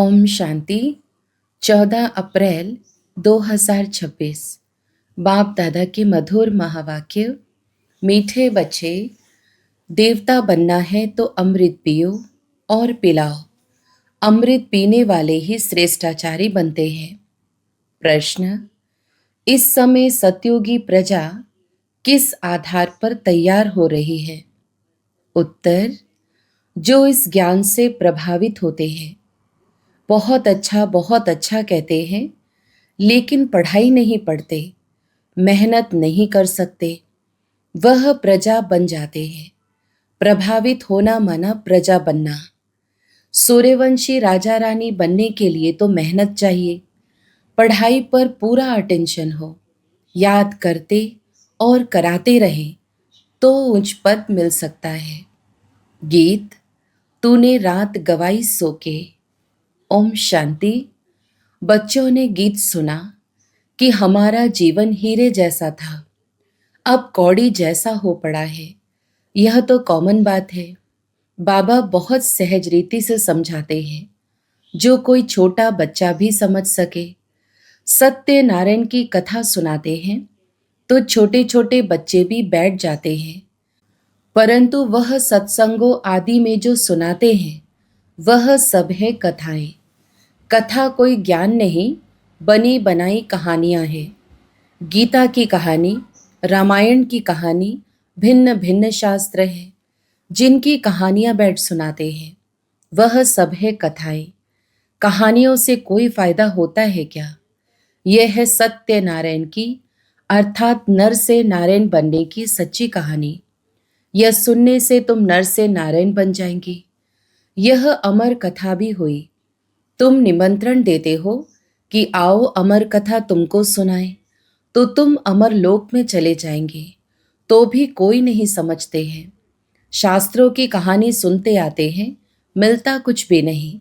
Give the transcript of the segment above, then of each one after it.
ओम शांति। 14 अप्रैल 2026। बाप दादा के मधुर महावाक्य। मीठे बच्चे, देवता बनना है तो अमृत पियो और पिलाओ। अमृत पीने वाले ही श्रेष्ठाचारी बनते हैं। प्रश्न: इस समय सतयुगी प्रजा किस आधार पर तैयार हो रही है? उत्तर: जो इस ज्ञान से प्रभावित होते हैं। बहुत अच्छा कहते हैं, लेकिन पढ़ाई नहीं पढ़ते, मेहनत नहीं कर सकते, वह प्रजा बन जाते हैं। प्रभावित होना माना प्रजा बनना। सूर्यवंशी राजा रानी बनने के लिए तो मेहनत चाहिए, पढ़ाई पर पूरा अटेंशन हो, याद करते और कराते रहें तो उच्च पद मिल सकता है। गीत: तूने रात गवाई सो के। ओम शांति। बच्चों ने गीत सुना कि हमारा जीवन हीरे जैसा था, अब कौड़ी जैसा हो पड़ा है। यह तो कॉमन बात है। बाबा बहुत सहज रीति से समझाते हैं, जो कोई छोटा बच्चा भी समझ सके। सत्यनारायण की कथा सुनाते हैं तो छोटे छोटे बच्चे भी बैठ जाते हैं, परंतु वह सत्संगों आदि में जो सुनाते हैं वह सब है कथाएं। कथा कोई ज्ञान नहीं, बनी बनाई कहानियां हैं। गीता की कहानी, रामायण की कहानी, भिन्न भिन्न शास्त्र हैं जिनकी कहानियां बैठ सुनाते हैं, वह सब है कथाएं। कहानियों से कोई फायदा होता है क्या? यह है सत्यनारायण की अर्थात नर से नारायण बनने की सच्ची कहानी। यह सुनने से तुम नर से नारायण बन जाएंगी। यह अमर कथा भी हुई। तुम निमंत्रण देते हो कि आओ अमर कथा तुमको सुनाए, तो तुम अमर लोक में चले जाएंगे, तो भी कोई नहीं समझते हैं। शास्त्रों की कहानी सुनते आते हैं, मिलता कुछ भी नहीं।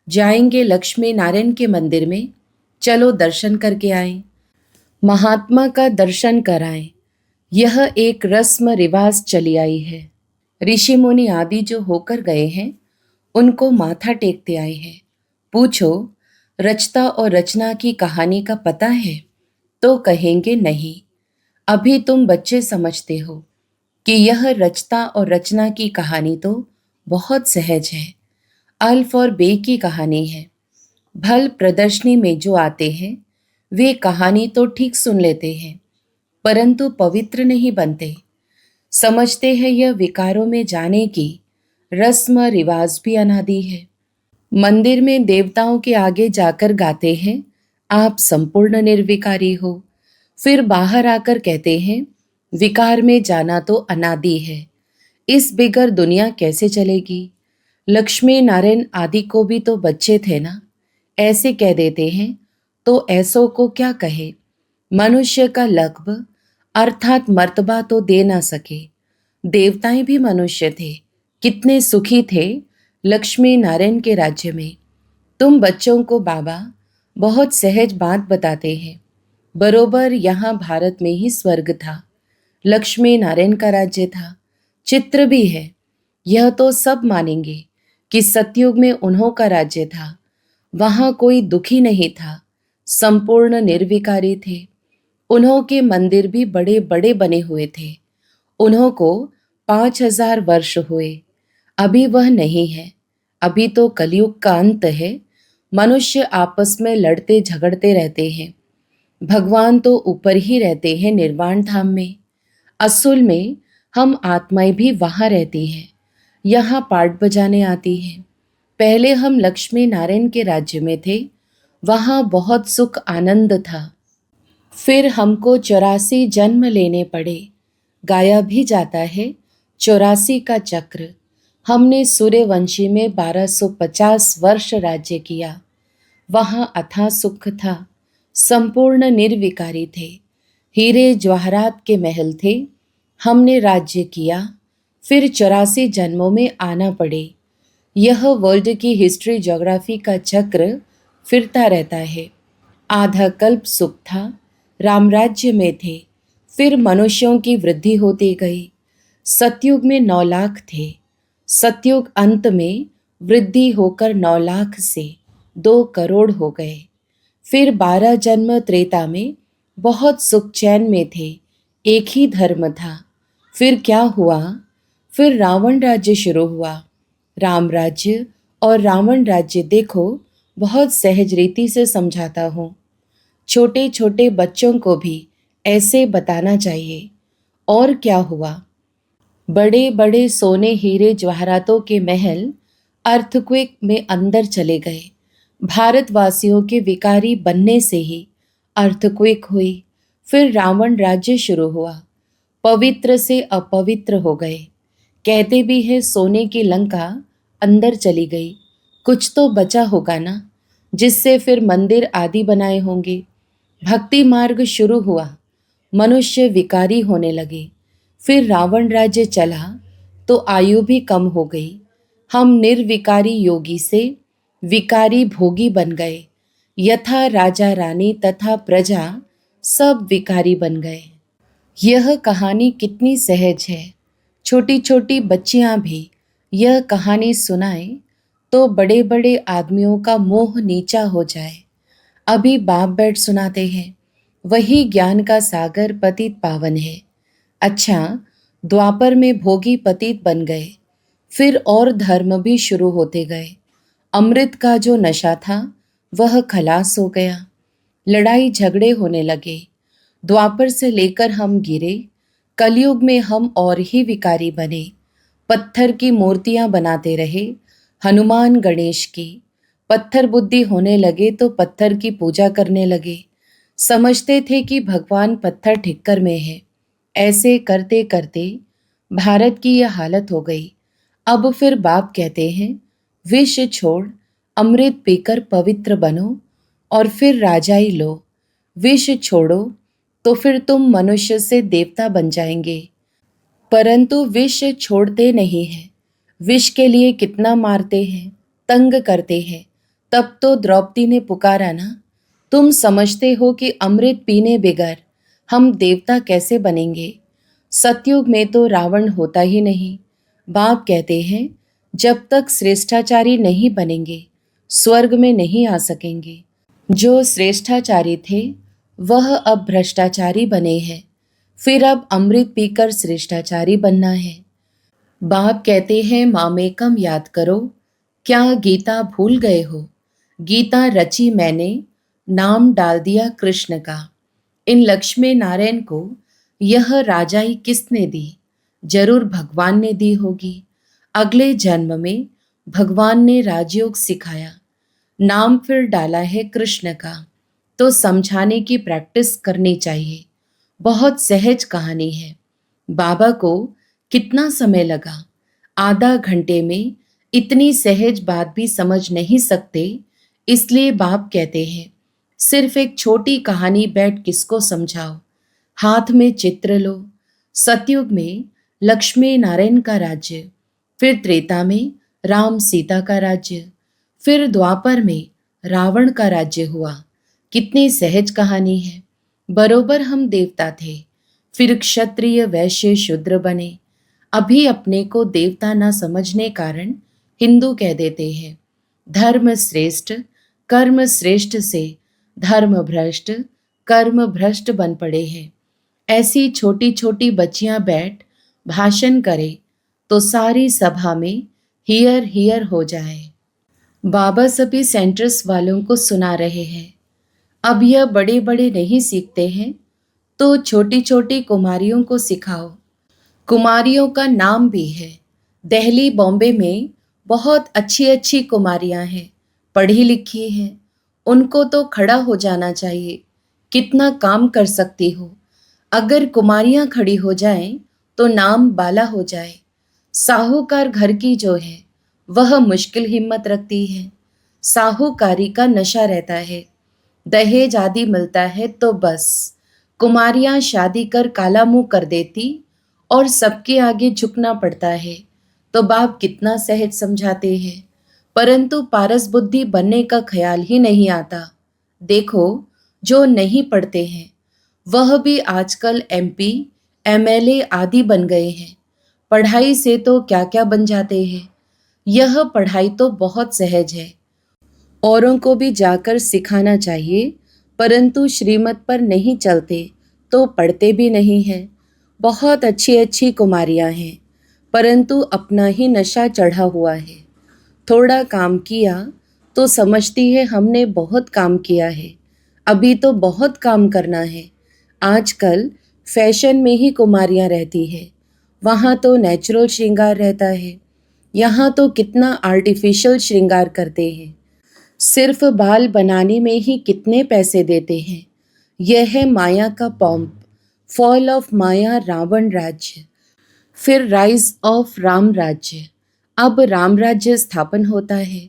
जाएंगे लक्ष्मी नारायण के मंदिर में, चलो दर्शन करके आए, महात्मा का दर्शन कराएं। यह एक रस्म रिवाज चली आई है। ऋषि मुनि आदि जो होकर गए हैं, उनको माथा टेकते आए हैं। पूछो, रचता और रचना की कहानी का पता है? तो कहेंगे नहीं। अभी तुम बच्चे समझते हो कि यह रचता और रचना की कहानी तो बहुत सहज है। अल्फ और बे की कहानी है। भल प्रदर्शनी में जो आते हैं वे कहानी तो ठीक सुन लेते हैं, परंतु पवित्र नहीं बनते। समझते हैं यह विकारों में जाने की रस्म रिवाज भी अनादि है। मंदिर में देवताओं के आगे जाकर गाते हैं, आप संपूर्ण निर्विकारी हो। फिर बाहर आकर कहते हैं, विकार में जाना तो अनादि है। इस बिगर दुनिया कैसे चलेगी? लक्ष्मी नारायण आदि को भी तो बच्चे थे ना। ऐसे कह देते हैं तो ऐसों को क्या कहे? मनुष्य का लक्ष्य अर्थात मर्तबा तो दे ना सके। देवताएं भी मनुष्य थे, कितने सुखी थे लक्ष्मी नारायण के राज्य में। तुम बच्चों को बाबा बहुत सहज बात बताते हैं। बरोबर यहाँ भारत में ही स्वर्ग था, लक्ष्मी नारायण का राज्य था, चित्र भी है। यह तो सब मानेंगे कि सतयुग में उन्हों का राज्य था। वहाँ कोई दुखी नहीं था, संपूर्ण निर्विकारी थे। उन्हों के मंदिर भी बड़े बड़े बने हुए थे। उन्हों को 5000 वर्ष हुए। अभी वह नहीं है। अभी तो कलयुग का अंत है। मनुष्य आपस में लड़ते झगड़ते रहते हैं। भगवान तो ऊपर ही रहते हैं निर्वाण धाम में। असल में हम आत्माएं भी वहाँ रहती हैं, यहाँ पाठ बजाने आती हैं। पहले हम लक्ष्मी नारायण के राज्य में थे, वहाँ बहुत सुख आनंद था। फिर हमको 84 जन्म लेने पड़े। गाया भी जाता है 84 का चक्र। हमने सूर्यवंशी में 1250 वर्ष राज्य किया। वहाँ अथाह सुख था, संपूर्ण निर्विकारी थे, हीरे जवाहरात के महल थे। हमने राज्य किया, फिर 84 जन्मों में आना पड़े। यह वर्ल्ड की हिस्ट्री ज्योग्राफी का चक्र फिरता रहता है। आधा कल्प सुख था, रामराज्य में थे, फिर मनुष्यों की वृद्धि होती गई। सतयुग में 9 लाख थे, सतयुग अंत में वृद्धि होकर 9 लाख से 2 करोड़ हो गए। फिर 12 जन्म त्रेता में बहुत सुख चैन में थे, एक ही धर्म था। फिर क्या हुआ? फिर रावण राज्य शुरू हुआ। राम राज्य और रावण राज्य देखो, बहुत सहज रीति से समझाता हूँ। छोटे छोटे बच्चों को भी ऐसे बताना चाहिए। और क्या हुआ? बड़े बड़े सोने हीरे जवाहरातों के महल अर्थक्वेक में अंदर चले गए। भारतवासियों के विकारी बनने से ही अर्थक्वेक हुई। फिर रावण राज्य शुरू हुआ। पवित्र से अपवित्र हो गए। कहते भी है सोने की लंका अंदर चली गई। कुछ तो बचा होगा ना, जिससे फिर मंदिर आदि बनाए होंगे। भक्ति मार्ग शुरू हुआ। मनुष्य विकारी होने लगे। फिर रावण राज्य चला तो आयु भी कम हो गई। हम निर्विकारी योगी से विकारी भोगी बन गए। यथा राजा रानी तथा प्रजा सब विकारी बन गए। यह कहानी कितनी सहज है। छोटी छोटी बच्चियां भी यह कहानी सुनाए तो बड़े बड़े आदमियों का मोह नीचा हो जाए। अभी बाप बैठ सुनाते हैं, वही ज्ञान का सागर पतित पावन है। अच्छा, द्वापर में भोगी पतित बन गए। फिर और धर्म भी शुरू होते गए। अमृत का जो नशा था वह खलास हो गया। लड़ाई झगड़े होने लगे। द्वापर से लेकर हम गिरे। कलयुग में हम और ही विकारी बने। पत्थर की मूर्तियां बनाते रहे, हनुमान गणेश की। पत्थर बुद्धि होने लगे तो पत्थर की पूजा करने लगे। समझते थे कि भगवान पत्थर ठिक्कर में है। ऐसे करते करते भारत की यह हालत हो गई। अब फिर बाप कहते हैं, विष छोड़ अमृत पीकर पवित्र बनो और फिर राजाई लो। विष छोड़ो तो फिर तुम मनुष्य से देवता बन जाएंगे। परंतु विष छोड़ते नहीं हैं। विष के लिए कितना मारते हैं, तंग करते हैं। तब तो द्रौपदी ने पुकारा ना, तुम समझते हो कि अमृत पीने बगैर हम देवता कैसे बनेंगे? सतयुग में तो रावण होता ही नहीं। बाप कहते हैं, जब तक श्रेष्ठाचारी नहीं बनेंगे स्वर्ग में नहीं आ सकेंगे। जो श्रेष्ठाचारी थे वह अब भ्रष्टाचारी बने हैं। फिर अब अमृत पीकर श्रेष्ठाचारी बनना है। बाप कहते हैं, मामेकम याद करो, क्या गीता भूल गए हो? गीता रची मैंने, नाम डाल दिया कृष्ण का। इन लक्ष्मी नारायण को यह राजाई किसने दी? जरूर भगवान ने दी होगी। अगले जन्म में भगवान ने राजयोग सिखाया। नाम फिर डाला है कृष्ण का, तो समझाने की प्रैक्टिस करनी चाहिए। बहुत सहज कहानी है। बाबा को कितना समय लगा? आधा घंटे में इतनी सहज बात भी समझ नहीं सकते। इसलिए बाप कहते हैं, सिर्फ एक छोटी कहानी बैठ किसको समझाओ। हाथ में चित्र लो। सतयुग में लक्ष्मी नारायण का राज्य, फिर त्रेता में राम सीता का राज्य, फिर द्वापर में रावण का राज्य हुआ। कितनी सहज कहानी है। बरोबर हम देवता थे, फिर क्षत्रिय वैश्य शूद्र बने। अभी अपने को देवता न समझने कारण हिंदू कह देते हैं। धर्म श्रेष्ठ कर्म श्रेष्ठ से धर्म भ्रष्ट कर्म भ्रष्ट बन पड़े हैं। ऐसी छोटी छोटी बच्चियां बैठ भाषण करे तो सारी सभा में हियर हियर हो जाए। बाबा सभी सेंटर्स वालों को सुना रहे हैं। अब यह बड़े बड़े नहीं सीखते हैं तो छोटी छोटी कुमारियों को सिखाओ। कुमारियों का नाम भी है। दिल्ली बॉम्बे में बहुत अच्छी अच्छी कुमारियां हैं, पढ़ी लिखी हैं। उनको तो खड़ा हो जाना चाहिए। कितना काम कर सकती हो। अगर कुमारियां खड़ी हो जाएं तो नाम बाला हो जाए। साहूकार घर की जो है वह मुश्किल हिम्मत रखती है। साहूकारी का नशा रहता है। दहेज आदि मिलता है तो बस कुमारियां शादी कर काला मुंह कर देती और सबके आगे झुकना पड़ता है। तो बाप कितना सहज समझाते हैं, परंतु पारस बुद्धि बनने का ख्याल ही नहीं आता। देखो, जो नहीं पढ़ते हैं वह भी आजकल एमपी एमएलए आदि बन गए हैं। पढ़ाई से तो क्या क्या बन जाते हैं। यह पढ़ाई तो बहुत सहज है। औरों को भी जाकर सिखाना चाहिए, परंतु श्रीमत पर नहीं चलते तो पढ़ते भी नहीं हैं। बहुत अच्छी अच्छी कुमारियां हैं, परंतु अपना ही नशा चढ़ा हुआ है। थोड़ा काम किया तो समझती है हमने बहुत काम किया है, अभी तो बहुत काम करना है। आजकल फैशन में ही कुमारियां रहती है, वहाँ तो नेचुरल श्रृंगार रहता है, यहाँ तो कितना आर्टिफिशियल श्रृंगार करते हैं। सिर्फ बाल बनाने में ही कितने पैसे देते हैं। यह है माया का पॉम्प, फॉल ऑफ माया रावण राज्य, फिर राइज ऑफ राम राज्य। अब राम राज्य स्थापन होता है,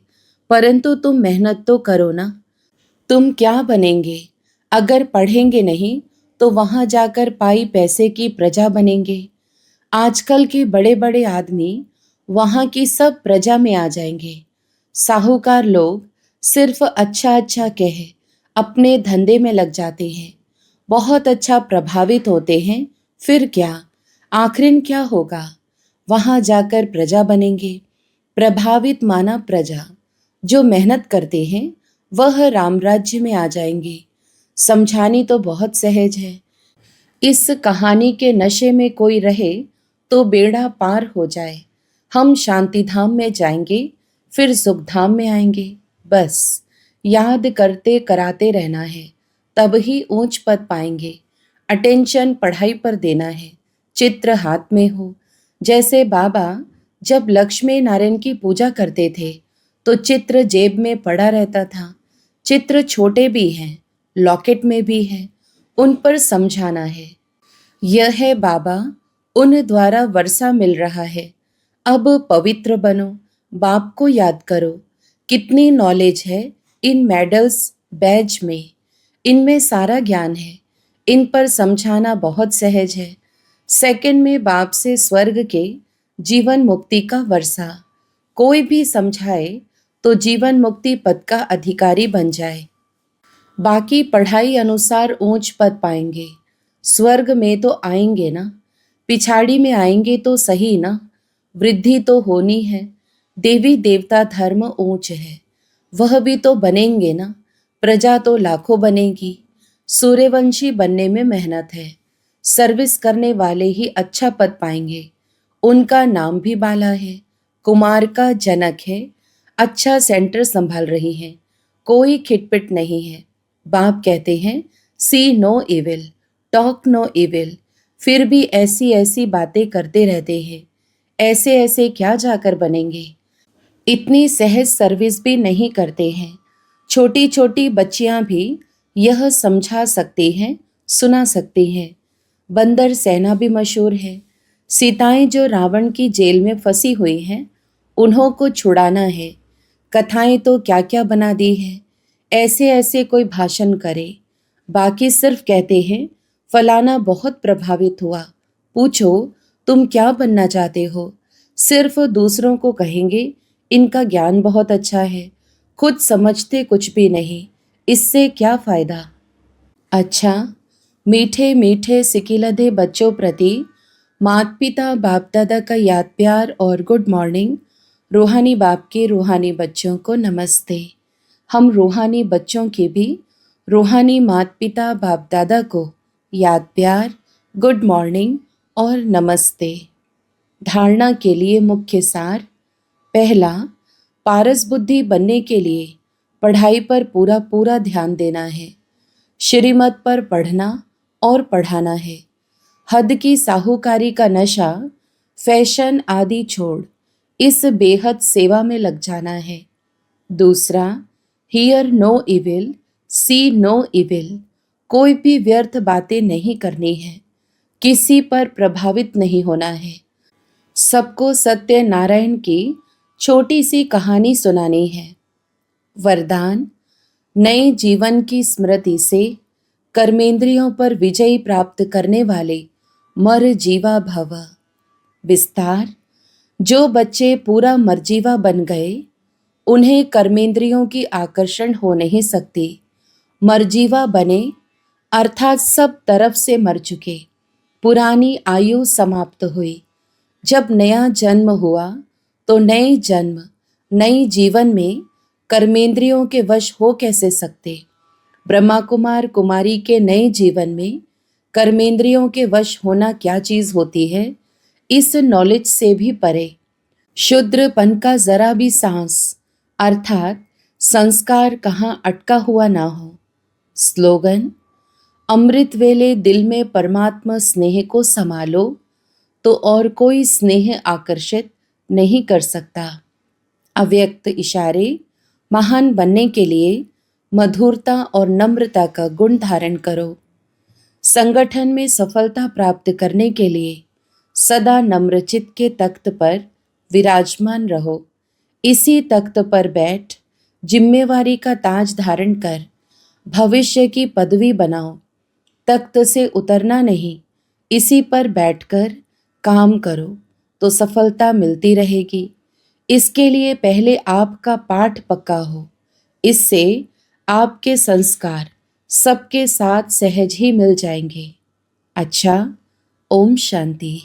परंतु तुम मेहनत तो करो ना। तुम क्या बनेंगे? अगर पढ़ेंगे नहीं तो वहां जाकर पाई पैसे की प्रजा बनेंगे। आजकल के बड़े बड़े आदमी वहां की सब प्रजा में आ जाएंगे। साहूकार लोग सिर्फ अच्छा अच्छा कहे अपने धंधे में लग जाते हैं, बहुत अच्छा प्रभावित होते हैं। फिर क्या, आखिरन क्या होगा? वहां जाकर प्रजा बनेंगे। प्रभावित माना प्रजा, जो मेहनत करते हैं वह राम राज्य में आ जाएंगे। समझानी तो बहुत सहज है। इस कहानी के नशे में कोई रहे तो बेड़ा पार हो जाए। हम शांति धाम में जाएंगे, फिर सुख धाम में आएंगे। बस याद करते कराते रहना है, तब ही ऊंच पद पाएंगे। अटेंशन पढ़ाई पर देना है, चित्र हाथ में हो। जैसे बाबा जब लक्ष्मी नारायण की पूजा करते थे तो चित्र जेब में पड़ा रहता था। चित्र छोटे भी हैं, लॉकेट में भी हैं, उन पर समझाना है। यह है बाबा, उन द्वारा वर्षा मिल रहा है। अब पवित्र बनो, बाप को याद करो। कितनी नॉलेज है इन मेडल्स बैज में, इनमें सारा ज्ञान है। इन पर समझाना बहुत सहज है। सेकंड में बाप से स्वर्ग के जीवन मुक्ति का वर्षा। कोई भी समझाए तो जीवन मुक्ति पद का अधिकारी बन जाए। बाकी पढ़ाई अनुसार ऊंच पद पाएंगे। स्वर्ग में तो आएंगे ना, पिछाड़ी में आएंगे तो सही ना। वृद्धि तो होनी है। देवी देवता धर्म ऊंच है, वह भी तो बनेंगे ना। प्रजा तो लाखों बनेगी। सूर्यवंशी बनने में मेहनत है। सर्विस करने वाले ही अच्छा पद पाएंगे। उनका नाम भी बाला है, कुमार का जनक है। अच्छा सेंटर संभाल रही हैं, कोई खिटपिट नहीं है। बाप कहते हैं see no evil, talk no evil, फिर भी ऐसी ऐसी बातें करते रहते हैं। ऐसे ऐसे क्या जाकर बनेंगे? इतनी सहज सर्विस भी नहीं करते हैं। छोटी छोटी बच्चियां भी यह समझा सकती हैं, सुना सकती हैं। बंदर सेना भी मशहूर है। सीताएं जो रावण की जेल में फंसी हुई हैं, उन्हों को छुड़ाना है। कथाएं तो क्या क्या बना दी है। ऐसे ऐसे कोई भाषण करे, बाकी सिर्फ कहते हैं फलाना बहुत प्रभावित हुआ। पूछो तुम क्या बनना चाहते हो? सिर्फ दूसरों को कहेंगे इनका ज्ञान बहुत अच्छा है, खुद समझते कुछ भी नहीं। इससे क्या फायदा? अच्छा, मीठे मीठे सिकिलधे बच्चों प्रति माता पिता बाप दादा का याद प्यार और गुड मॉर्निंग। रूहानी बाप के रूहानी बच्चों को नमस्ते। हम रूहानी बच्चों की भी रूहानी माता पिता बाप दादा को याद प्यार, गुड मॉर्निंग और नमस्ते। धारणा के लिए मुख्य सार। पहला, पारस बुद्धि बनने के लिए पढ़ाई पर पूरा पूरा ध्यान देना है। श्रीमत पर पढ़ना और पढ़ाना है। हद की साहूकारी का नशा, फैशन आदि छोड़ इस बेहद सेवा में लग जाना है। दूसरा, hear no evil, see no evil, कोई भी व्यर्थ बातें नहीं करनी है, किसी पर प्रभावित नहीं होना है। सबको सत्य नारायण की छोटी सी कहानी सुनानी है। वरदान, नए जीवन की स्मृति से कर्मेंद्रियों पर विजय प्राप्त करने वाले मर जीवा भव। विस्तार, जो बच्चे पूरा मरजीवा बन गए उन्हें कर्मेंद्रियों की आकर्षण हो नहीं सकती। मरजीवा बने अर्थात सब तरफ से मर चुके, पुरानी आयु समाप्त हुई। जब नया जन्म हुआ तो नए जन्म नई जीवन में कर्मेंद्रियों के वश हो कैसे सकते। ब्रह्मा कुमार कुमारी के नए जीवन में कर्मेंद्रियों के वश होना क्या चीज होती है, इस नॉलेज से भी परे शूद्रपन का जरा भी सांस अर्थात संस्कार कहाँ अटका हुआ ना हो। स्लोगन: अमृत वेले दिल में परमात्मा स्नेह को संभालो तो और कोई स्नेह आकर्षित नहीं कर सकता। अव्यक्त इशारे: महान बनने के लिए मधुरता और नम्रता का गुण धारण करो। संगठन में सफलता प्राप्त करने के लिए सदा नम्रचित के तख्त पर विराजमान रहो। इसी तख्त पर बैठ जिम्मेवारी का ताज धारण कर भविष्य की पदवी बनाओ। तख्त से उतरना नहीं, इसी पर बैठकर काम करो तो सफलता मिलती रहेगी। इसके लिए पहले आपका पाठ पक्का हो, इससे आपके संस्कार सबके साथ सहज ही मिल जाएंगे। अच्छा, ओम शांति।